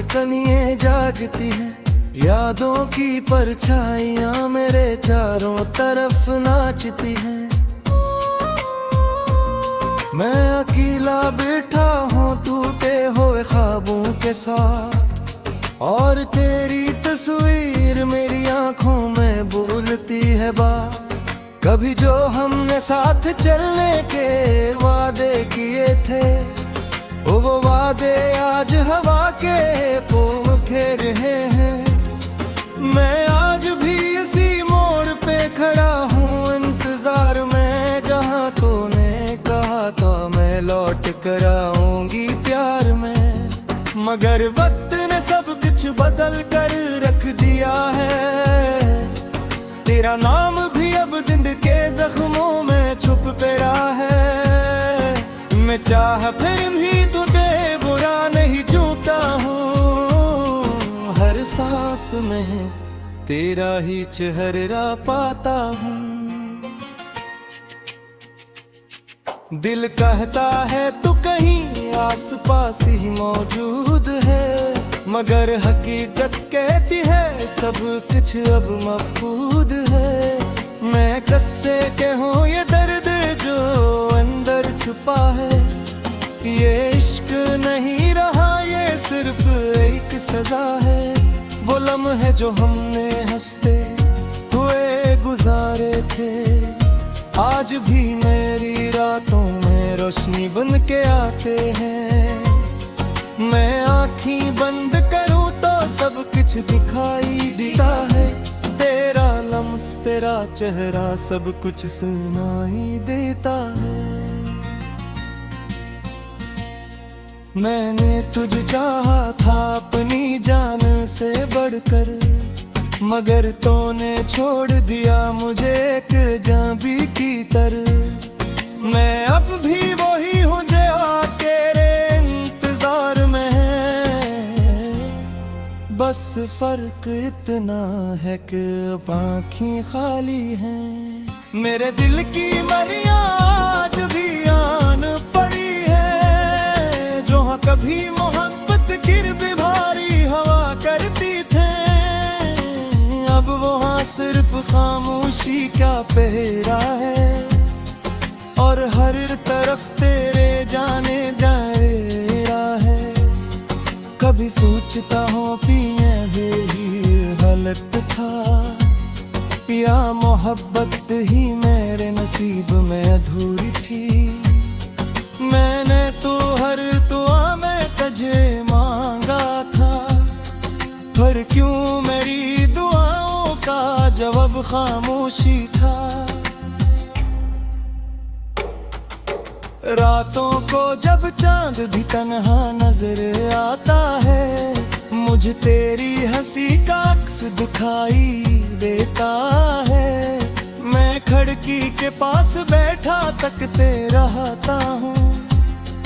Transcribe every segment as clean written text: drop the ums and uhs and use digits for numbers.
धड़कनें जागती हैं, यादों की परछाइयाँ मेरे चारों तरफ नाचती हैं। मैं अकेला बैठा हूँ टूटे हुए ख्वाबों के साथ, और तेरी तस्वीर मेरी आंखों में बोलती है बात। कभी जो हमने साथ चलने के वादे किए थे, वो वादे आज हवा के पोम खेर रहे हैं। मैं आज भी इसी मोड़ पे खड़ा हूँ इंतजार में, जहाँ तूने कहा था मैं लौट कर आऊंगी प्यार में। मगर वक्त ने सब कुछ बदल कर रख दिया है, तेरा नाम भी अब दिल के जख्मों में छुप पेरा है। मैं चाह फिर भी तुझे बुरा नहीं चूका हूँ, हर सांस में तेरा ही चेहरा पाता हूँ। दिल कहता है तू कहीं आस पास ही मौजूद है, मगर हकीकत कहती है सब कुछ अब मफकूद है। मैं कैसे कहूँ ये दर्द जो अंदर छुपा है, ये इश्क नहीं रहा ये सिर्फ एक सजा है। वो लम्हे जो हमने हंसते हुए गुजारे थे, आज भी मेरी रातों में रोशनी बन के आते हैं। मैं आँखें बंद करूं तो सब कुछ दिखाई देता है, तेरा लम्स तेरा चेहरा सब कुछ सुनाई देता है। मैंने तुझे चाहा था अपनी जान से बढ़कर, मगर तूने छोड़ दिया मुझे एक जाबी की तरह। मैं अब भी वही हूँ जो तेरे इंतजार में है, बस फर्क इतना है कि अब आँखें खाली हैं। मेरे दिल की मरियाँ आज भी आन पड़ी है, जो हाँ कभी मोहब्बत गिर भी भारी हवा करती थे, अब वहाँ सिर्फ खामोशी का पहरा है। और हर तरफ तेरे जाने दायरा है, कभी सोचता हूँ पिए भी गलत था, या मोहब्बत ही मेरे नसीब में अधूरी थी। मैंने तो हर दुआ में तुझे मांगा था, पर क्यों मेरी दुआओं का जवाब खामोशी था। रातों को जब चांद भी तन्हा नजर आता है, मुझे तेरी हंसी का अक्स दिखाई देता है। मैं खिड़की के पास बैठा तकते रहता हूँ,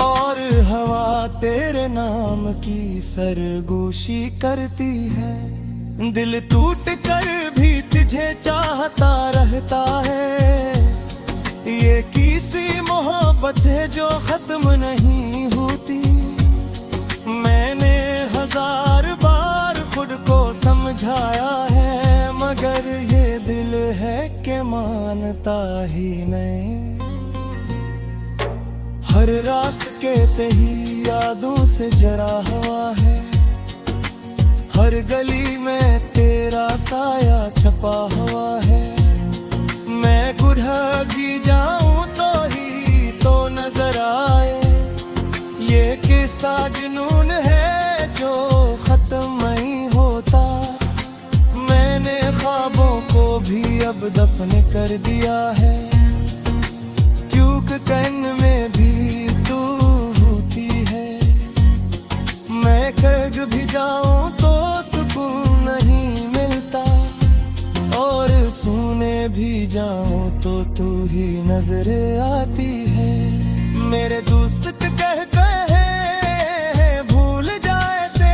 और हवा तेरे नाम की सरगोशी करती है। दिल टूट कर भी तुझे चाहता रहता है, ये किसी मोहब्बत है जो खत्म नहीं होती। मैंने हजार बार खुद को समझाया है, मगर ये दिल है कि मानता ही नहीं। हर रास्ते तही यादों से जड़ा हुआ है, हर गली में तेरा साया छपा हुआ है। मैं गुरहगी जाऊं तो ही तो नजर आए, ये किस्सा जुनून है जो खत्म नहीं होता। मैंने ख्वाबों को भी अब दफन कर दिया है, क्योंकि कन में भी तू होती है। मैं कर्ग भी जाऊं तो सुकून नहीं मिलता, और सोने भी जाऊं तो तू ही नजर आती है। मेरे दोस्त कहते हैं भूल जाए से,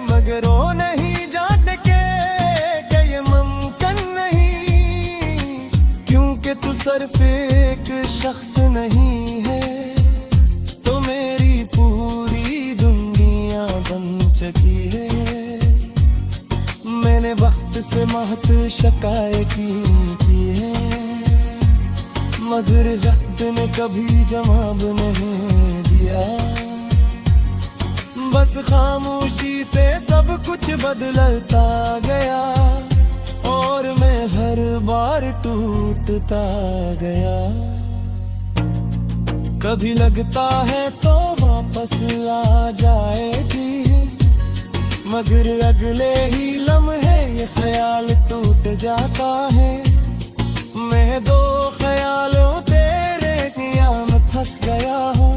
मगर वो नहीं जानते कि ये मुमकिन नहीं, क्योंकि तू सिर्फ एक शख्स नहीं है, तो मेरी पूरी दुनिया बन महत शिकायती की है, मगर वक्त ने कभी जवाब नहीं दिया। बस खामोशी से सब कुछ बदलता गया और मैं हर बार टूटता गया। कभी लगता है तो वापस आ जाएगी, मगर अगले ही लम्हे ये ख्याल टूट जाता है। मैं दो ख्यालों तेरे किया में फंस गया हूँ,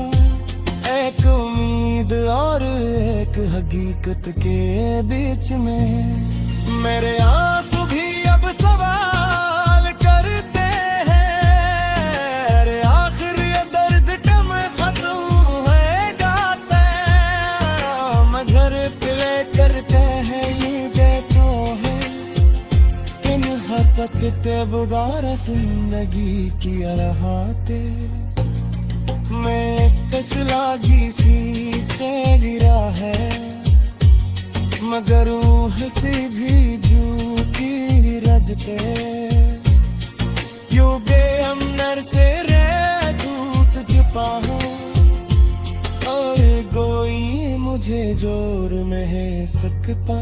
एक उम्मीद और एक हकीकत के बीच में। मेरे आंसू भी अब सवाल करते हैं, अरे आखिर ये दर्द कब खत्म होएगा तैं। मैं घर पे करते हैं ये देखो है किन हद तक ते दोबारा जिंदगी की रहाते। मैं कस लागी सी तेरी राह है, मगर हंसी भी झूठी रदते। युगे हमनर से रे टूट छुपा हूँ और कोई मुझे जोर में है सकता।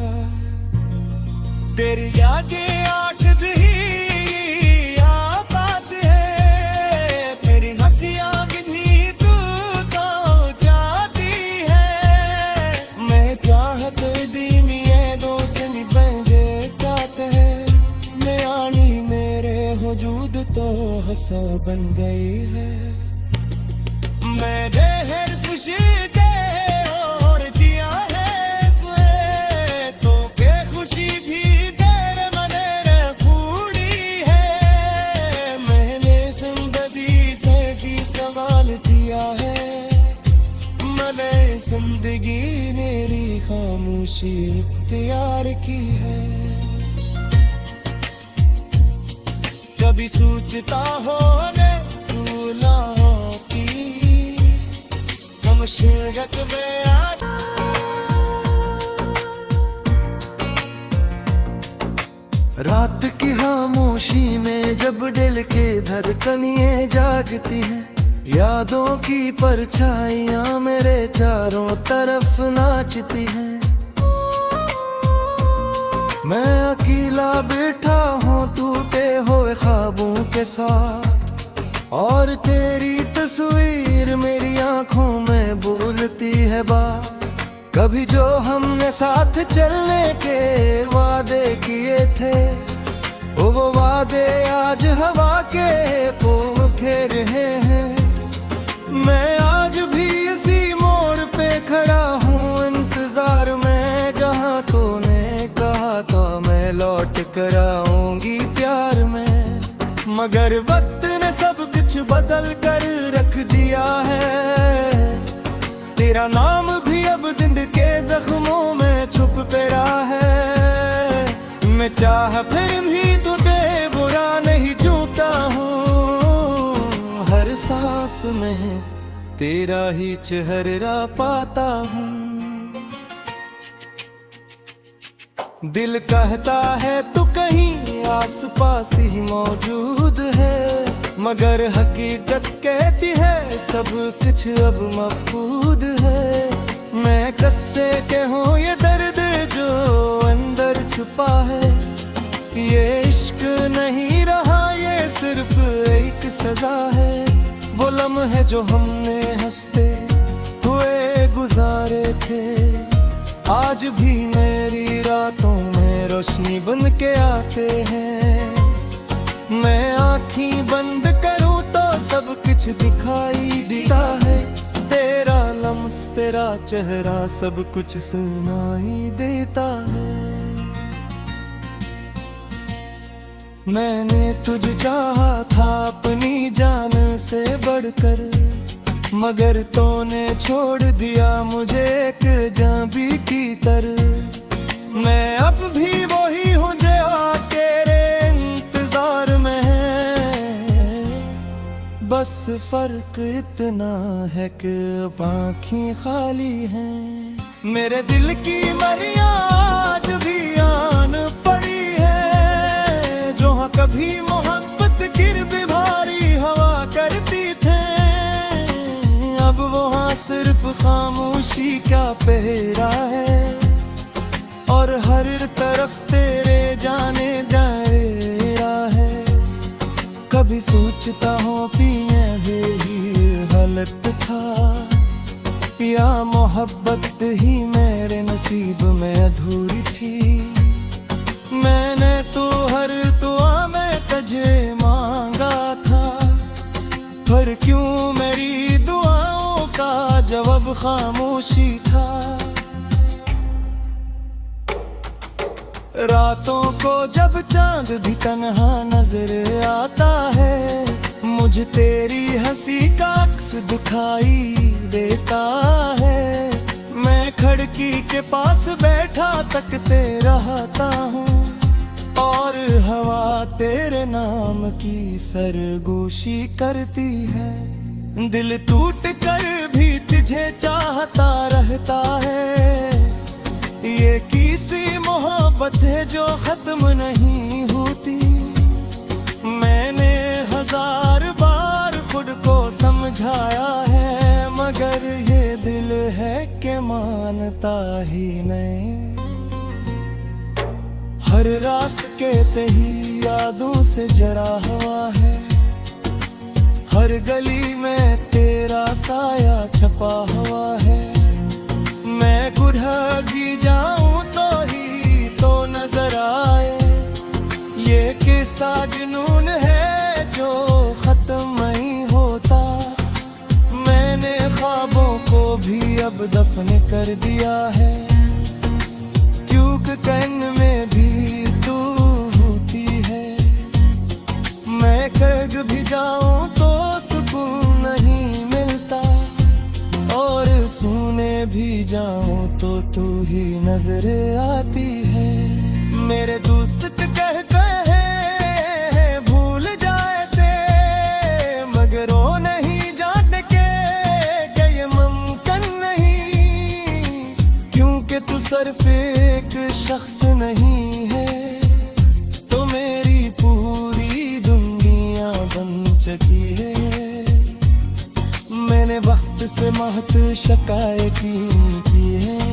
तेरी यादें आंख भी आबाद है, तेरी हंसियां भी तू तो जाती है। मैं चाहत दी में दोस्त बंदे जाते हैं, मैं आनी मेरे वजूद तो हंसा बन गई है। मेरे हर खुशी के और जिया है तुए, तो के खुशी भी तेरे मने पूरी है। मैंने जिंदगी से भी सवाल किया है, मैंने जिंदगी मेरी खामोशी इख्तियार की है। कभी सोचता हो ने तू ना रात की खामोशी में जब दिल के धड़कनें जागती हैं, यादों की परछाइयां मेरे चारों तरफ नाचती हैं। मैं अकेला बैठा हूँ टूटे हुए ख्वाबों के साथ, और तेरी तस्वीर मेरी आंखों में बोलती है बात। कभी जो हमने साथ चलने के वादे किए थे, वो वादे आज हवा के फूल घेर रहे हैं। मैं आज भी इसी मोड़ पे खड़ा हूँ इंतजार में, जहाँ तूने कहा था मैं लौट कर आऊंगी प्यार में। मगर वक्त ने सब कुछ बदल कर रख दिया है, तेरा नाम भी अब दिल के जख्मों में छुप तेरा है। मैं चाह फिर भी तुझे बुरा नहीं चूकता हूँ, हर सांस में तेरा ही चेहरा पाता हूँ। दिल कहता है तू कहीं आस पास ही मौजूद है, मगर हकीकत कहती है सब कुछ अब मफकूद है। मैं कससे कहूँ ये दर्द जो अंदर छुपा है, ये इश्क नहीं रहा ये सिर्फ एक सजा है। वो लम्हे जो हमने हंसते हुए गुजारे थे, आज भी मेरी रातों में रोशनी बन के आते हैं। मैं आँखें बंद करूं तो सब कुछ दिखाई देता है, तेरा लम्स तेरा चेहरा सब कुछ सुनाई देता है। मैंने तुझे चाहा था अपनी जान से बढ़कर, मगर तूने छोड़ दिया मुझे एक जाबी की तरह। मैं अब भी वही हूँ जो तेरे इंतजार में है, बस फर्क इतना है कि अब आँखें खाली हैं। मेरे दिल की मरिया आज भी आन पड़ी है, कभी मोहब्बत गिर भी भारी हवा करती थे, अब वहाँ सिर्फ खामोशी का पहरा है और हर तरफ तेरे जाने दायरा है। कभी सोचता हूँ पिए ही गलत था या मोहब्बत ही मेरे नसीब में अधूरी थी। मैंने तो हर दुआ में तुझे मांगा था, पर क्यों मेरी दुआओं का जवाब खामोशी था। रातों को जब चांद भी तन्हा नजर आता है, मुझे तेरी हंसी का अक्स दिखाई देता है। मैं खिड़की के पास बैठा तकते रहता हूँ और हवा तेरे नाम की सरगोशी करती है। दिल टूट कर भी तुझे चाहता रहता है, ये किसी मोहब्बत है जो खत्म नहीं होती। मैंने हजार बार खुद को समझाया है, मगर ये दिल है कि मानता ही नहीं। हर रास्ते तही यादों से जड़ा हुआ है, हर गली में तेरा साया छपा हुआ है। मैं गुरहगी जाऊं तो ही तो नजर आए, ये किस्सा जुनून है जो खत्म नहीं होता। मैंने ख्वाबों को भी अब दफन कर दिया है, क्योंकि कन में भी तू होती है। मैं कर्ग भी जाऊं तो सुकून नहीं मिलता, और सुने भी जाऊं तो तू ही नजर आती है। मेरे दोस्त कहते हैं भूल जाए से, मगर वो नहीं जानते कि ये मुमकिन नहीं, क्योंकि तू सिर्फ एक शख्स नहीं है, तो मेरी पूरी दुनिया बन चुकी है। मैंने वक्त से महत शिकायत की है,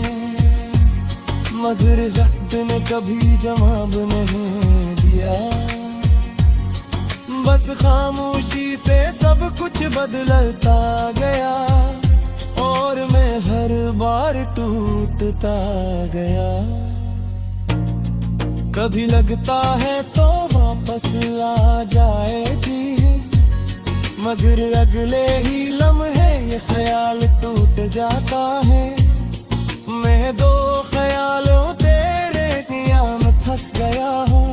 मगर वक्त ने कभी जवाब नहीं दिया। बस खामोशी से सब कुछ बदलता गया, और मैं हर बार टूटता गया। कभी लगता है तो वापस आ जाएगी, मगर अगले ही लम्हे ये ख्याल टूट जाता है। मैं दो ख्यालों तेरे दिया में फंस गया हूँ,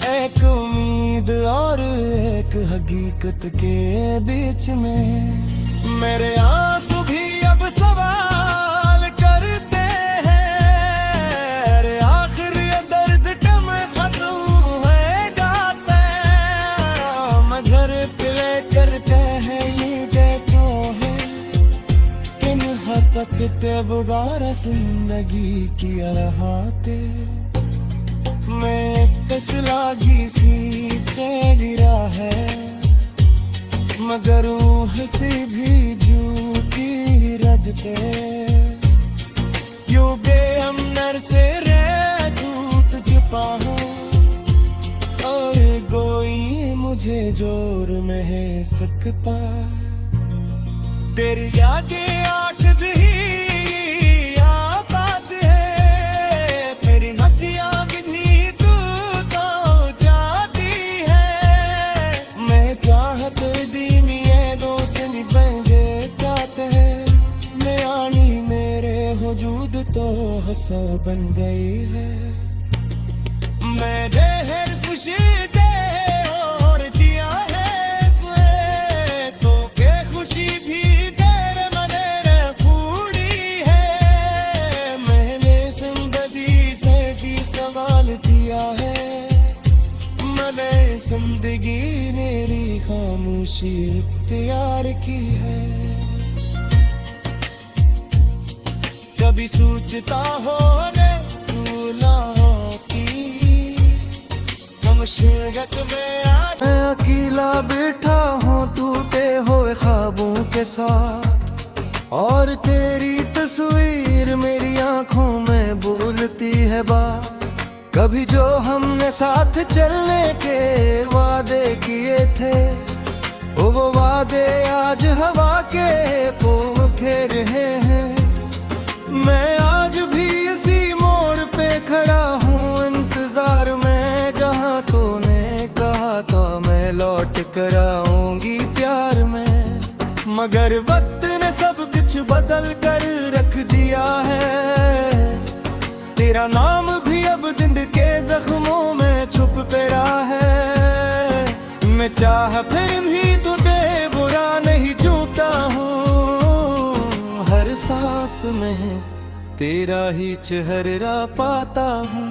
एक उम्मीद और एक हकीकत के बीच में। मेरे आंसू भी अब सवाल करते हैं, अरे आखिर ये दर्द कब खत्म होएगा। मगर करते हैं ये कहते हैं किन हद तक ते बुगारा जिंदगी की रहाते। मैं कस लागी सी तेरा है, मगर हंसी भी झूठी रदते। क्यों बेहमनर से रह झूठ छुपा हूँ, और कोई मुझे जोर में है सकता। तेरी यादें आठ भी आबाद है, मेरी हंसियां गिनी तू तो जाती है। मैं चाहत दी में दोस्त निभेंगे जाते हैं, मैं आनी मेरे वजूद तो हंसा बन गई है। मैंने हर खुशी दे और दिया है तुझे, तो के खुशी भी तेरे मने पूरी है। मैंने जिंदगी से भी सवाल दिया है, मैंने जिंदगी मेरी खामोशी इख्तियार की है। कभी सोचता हो रे तू ना की, हम शमशेरत में आ मैं अकेला बैठा हूँ टूटे हुए ख्वाबों के साथ, और तेरी तस्वीर मेरी आंखों में बोलती है बात। कभी जो हमने साथ चलने के वादे किए थे, वो वादे आज हवा के पोम खेर रहे हैं। मैं आज भी इसी मोड़ पे खड़ा हूँ इंतजार में, जहाँ तूने कहा था मैं लौट कर आऊंगी प्यार में। मगर वक्त ने सब कुछ बदल कर रख दिया है, तेरा नाम भी अब दिल के जख्मों में छुप पेरा है। मैं चाह फिर भी तुझे बुरा नहीं चूकता हूँ, हर सांस में तेरा ही चेहरा पाता हूँ।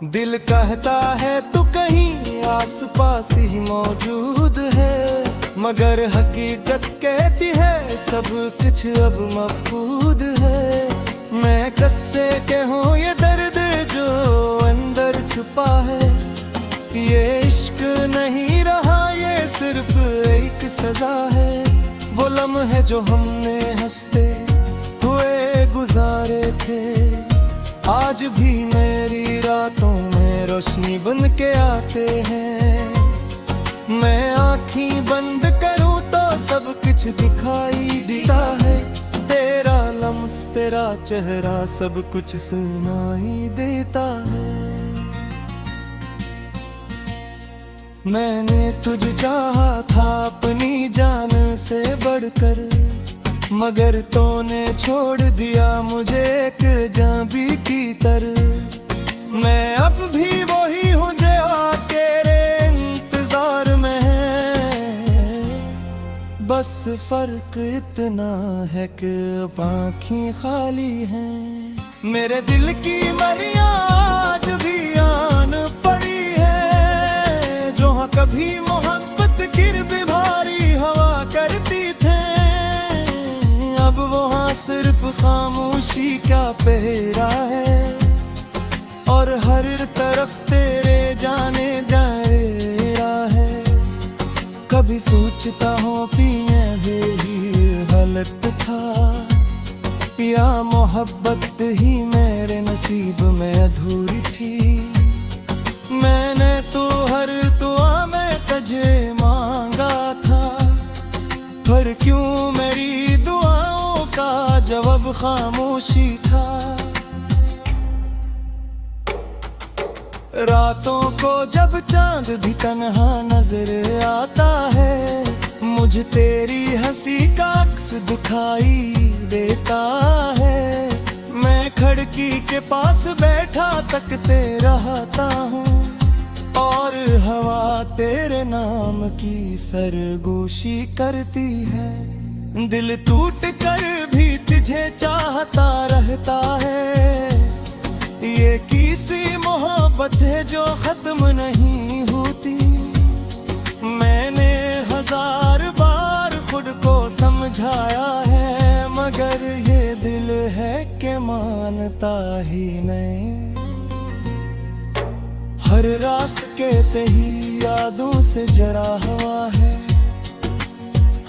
दिल कहता है तू कहीं आस पास ही मौजूद है, मगर हकीकत कहती है सब कुछ अब मफकूद है। मैं कससे कहूँ ये दर्द जो अंदर छुपा है, ये इश्क नहीं रहा ये सिर्फ एक सजा है। वो लम्हे जो हमने हंसते हुए गुजारे थे, आज भी मेरी रातों में रोशनी बन के आते हैं। मैं आँखें बंद करूं तो सब कुछ दिखाई देता है, तेरा लम्स तेरा चेहरा सब कुछ सुनाई देता है। मैंने तुझे चाहा था अपनी जान से बढ़कर, मगर तूने छोड़ दिया मुझे एक जाबी की तरह। मैं अब भी वही हूँ जो तेरे इंतजार में है, बस फर्क इतना है कि अब आँखें खाली हैं। मेरे दिल की मरिया आज भी आन पड़ी है, जो हाँ कभी मोहब्बत गिर भी भारी हवा करती थे, अब वहाँ सिर्फ खामोशी का पहरा है। और हर तरफ तेरे जाने दायरा है, कभी सोचता हूँ पिया भी गलत था, या मोहब्बत ही मेरे नसीब में अधूरी थी। मैंने तो हर दुआ में तुझे मांगा था, पर क्यों मेरी दुआओं का जवाब खामोशी था। रातों को जब चांद भी तन्हा नजर आता है, मुझे तेरी हंसी का अक्स दिखाई देता है। मैं खिड़की के पास बैठा तकते रहता हूँ, और हवा तेरे नाम की सरगोशी करती है। दिल टूट कर भी तुझे चाहता रहता है, ये किसी मोहब्बत है जो खत्म नहीं होती। मैंने हजार बार खुद को समझाया है, मगर ये दिल है कि मानता ही नहीं। हर रास्ते तही यादों से जड़ा हुआ है,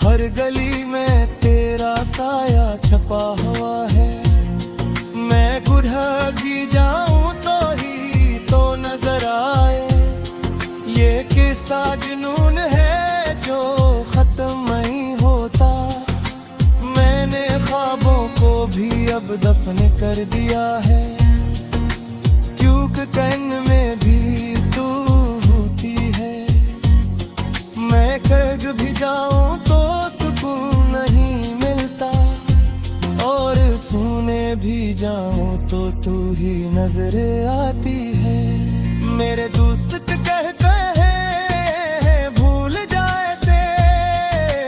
हर गली में तेरा साया छपा हुआ है। मैं गुरहगी जाऊं तो ही तो नजर आए, ये किस्सा जुनून है जो खत्म नहीं होता। मैंने ख्वाबों को भी अब दफन कर दिया है, क्योंकि कन में भी तू होती है। मैं कर्ज भी जाऊं तो सुकून नहीं मिलता, और सोने भी जाऊं तो तू ही नजर आती है। मेरे दोस्त कहते हैं भूल जाए से,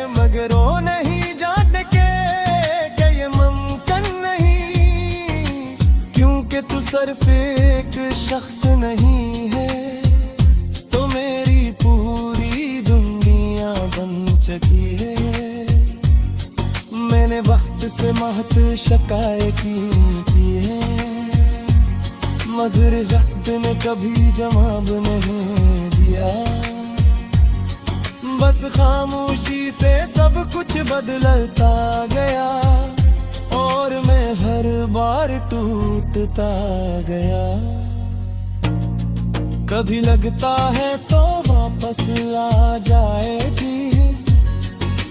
मगर वो नहीं जानते कि ये मुमकिन नहीं, क्योंकि तू सिर्फ एक शख्स नहीं है, तो मेरी पूरी दुनिया बन चुकी है। मैंने वक्त से महत शिकायत की है, मगर वक्त ने कभी जवाब नहीं दिया। बस खामोशी से सब कुछ बदलता गया और मैं हर बार टूटता गया। कभी लगता है तो वापस आ जाएगी,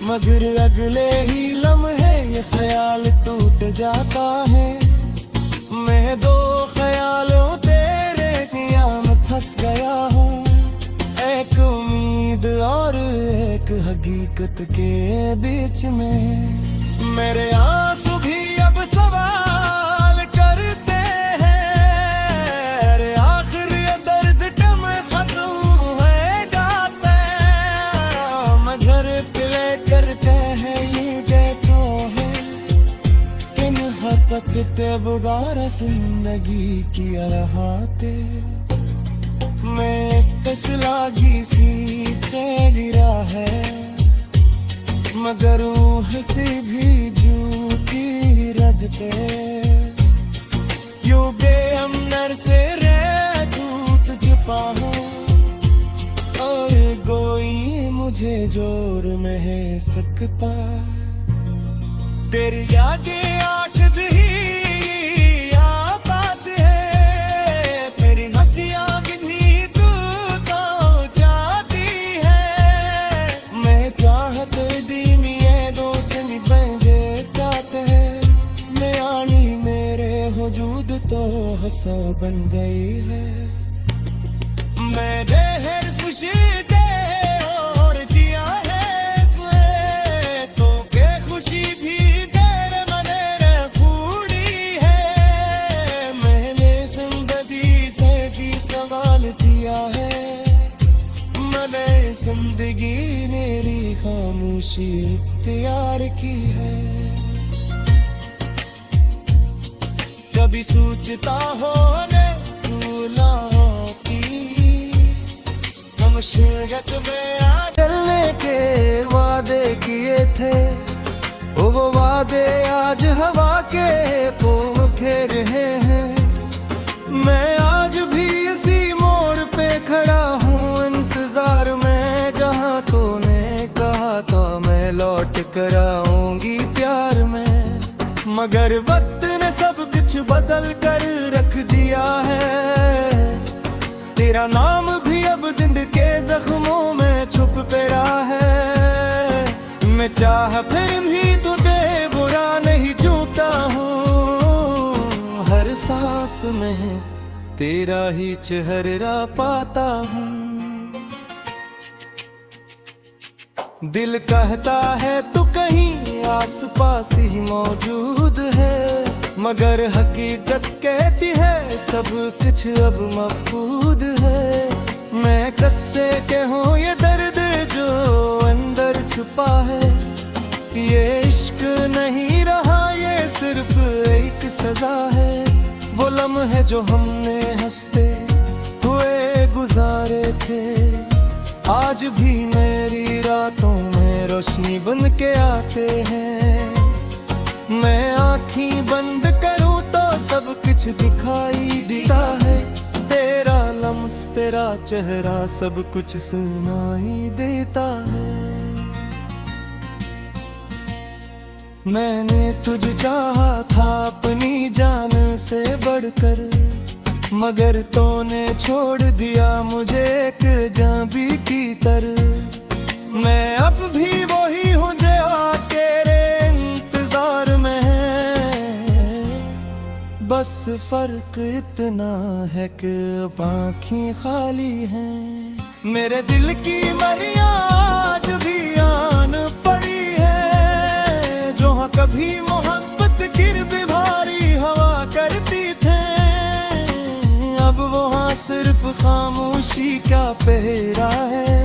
मगर अगले ही लम्हे ये ख्याल टूट जाता है। मैं दो ख्यालों तेरे निया में फंस गया हूँ, एक उम्मीद और एक हकीकत के बीच में। मेरे आंसू भी अब सवाल करते हैं, अरे आखिर ये दर्द कब खत्म होएगा? मैं घर पे लेकर कह ये कहता है कि मोहब्बत दोबारा जिंदगी की राहते। मैं कसलागी सी तेरी राह है, मगर रूह से भी झूठी रखते। युगे हमनर से रे टूट चुका हूँ और कोई मुझे जोर में है सकता। तेरी यादें आठ ही आबाद है, तेरी हंसियां गिनी तू तो जाती है। मैं चाहत दी मिये दोस्त बंदे जाते हैं, मैं आनी मेरे वजूद तो हंसा बन गई है। मैंने हर खुशी दे और दिया है तुझे, तो के खुशी भी तेरे मने पूरी है। मैंने जिंदगी से भी सवाल दिया है, मैंने जिंदगी मेरी खामोशी तैयार की है। कभी सोचता हो ने भूलाओं की, हम शिरकत में आ चलने के वादे किए थे, वो वादे आज हवा के पोम खेर रहे हैं। मैं आज भी इसी मोड़ पे खड़ा हूँ इंतजार में, जहाँ तूने कहा था मैं लौट कर आऊंगी प्यार में। मगर वक्त ने सब कुछ बदल कर रख दिया है, तेरा नाम भी अब दिल के जख्मों में छुप पेरा है। मैं चाह फिर भी तुझे बुरा नहीं चूकता हूँ, हर सांस में तेरा ही चेहरा पाता हूँ। दिल कहता है तू कहीं आस पास ही मौजूद है, मगर हकीकत कहती है सब कुछ अब मफकूद है। मैं कससे कहूँ ये दर्द जो अंदर छुपा है, ये इश्क नहीं रहा ये सिर्फ एक सजा है। वो लम्हे जो हमने हंसते हुए गुजारे थे, आज भी मेरी रातों में रोशनी बन के आते हैं। मैं आँखें बंद करूं तो सब कुछ दिखाई देता है, तेरा लम्स तेरा चेहरा सब कुछ सुनाई देता है। मैंने तुझे चाहा था अपनी जान से बढ़कर, मगर तूने छोड़ दिया मुझे एक जाबी की तरह। मैं अब भी वही हूँ जो तेरे इंतजार में है, बस फर्क इतना है कि अब आँखें खाली हैं। मेरे दिल की मरिया आज भी आन पड़ी है, जो हाँ कभी मोहब्बत गिर भी भारी हवा करती थे, अब वहाँ सिर्फ खामोशी का पहरा है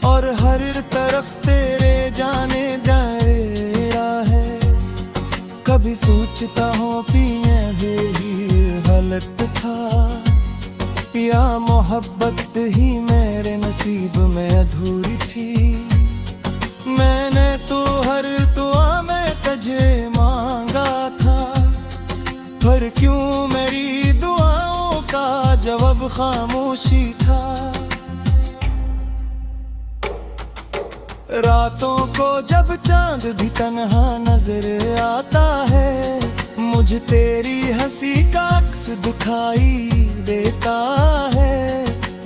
और हर तरफ तेरे जाने दायरा है। कभी सोचता हूँ पिया भी गलत था, या मोहब्बत ही मेरे नसीब में अधूरी थी। मैंने तो हर दुआ में तुझे मांगा था, पर क्यों मेरी दुआ जब अब खामोशी था। रातों को जब चांद भी तन्हा नजर आता है, मुझे तेरी हंसी का अक्स दिखाई देता है।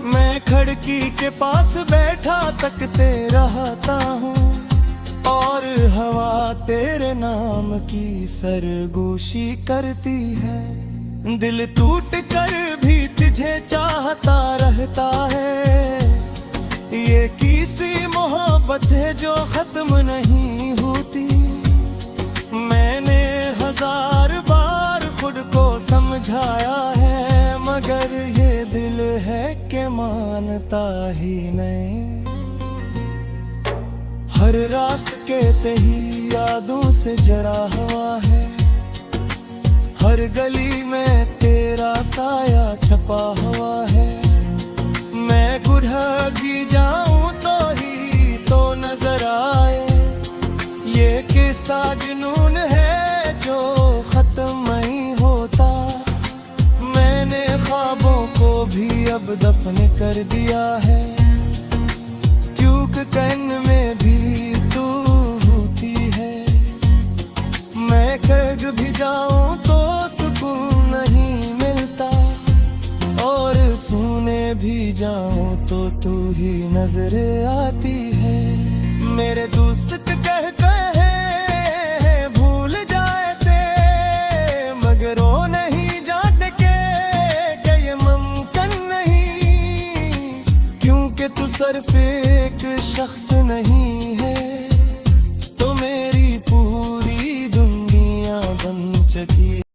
मैं खिड़की के पास बैठा तकते रहता हूँ, और हवा तेरे नाम की सरगोशी करती है। दिल टूट कर भी तुझे चाहता रहता है। ये किसी मोहब्बत है जो खत्म नहीं होती। मैंने 1000 बार खुद को समझाया है, मगर ये दिल है कि मानता ही नहीं। हर रास्ते के तही यादों से जड़ा हुआ है, हर गली में तेरा साया छपा हुआ है। मैं गुरहगी जाऊं तो ही तो नजर आए, ये किस्सा जुनून है जो खत्म नहीं होता। मैंने ख्वाबों को भी अब दफन कर दिया है, क्योंकि कन में भी तू होती है। मैं कर्ग भी जाऊं तो सुकून नहीं मिलता, और सोने भी जाऊं तो तू ही नजर आती है। मेरे दोस्त कहते हैं भूल जाए से, मगर वो नहीं जानते कि ये मुमकिन नहीं। क्योंकि तू सिर्फ एक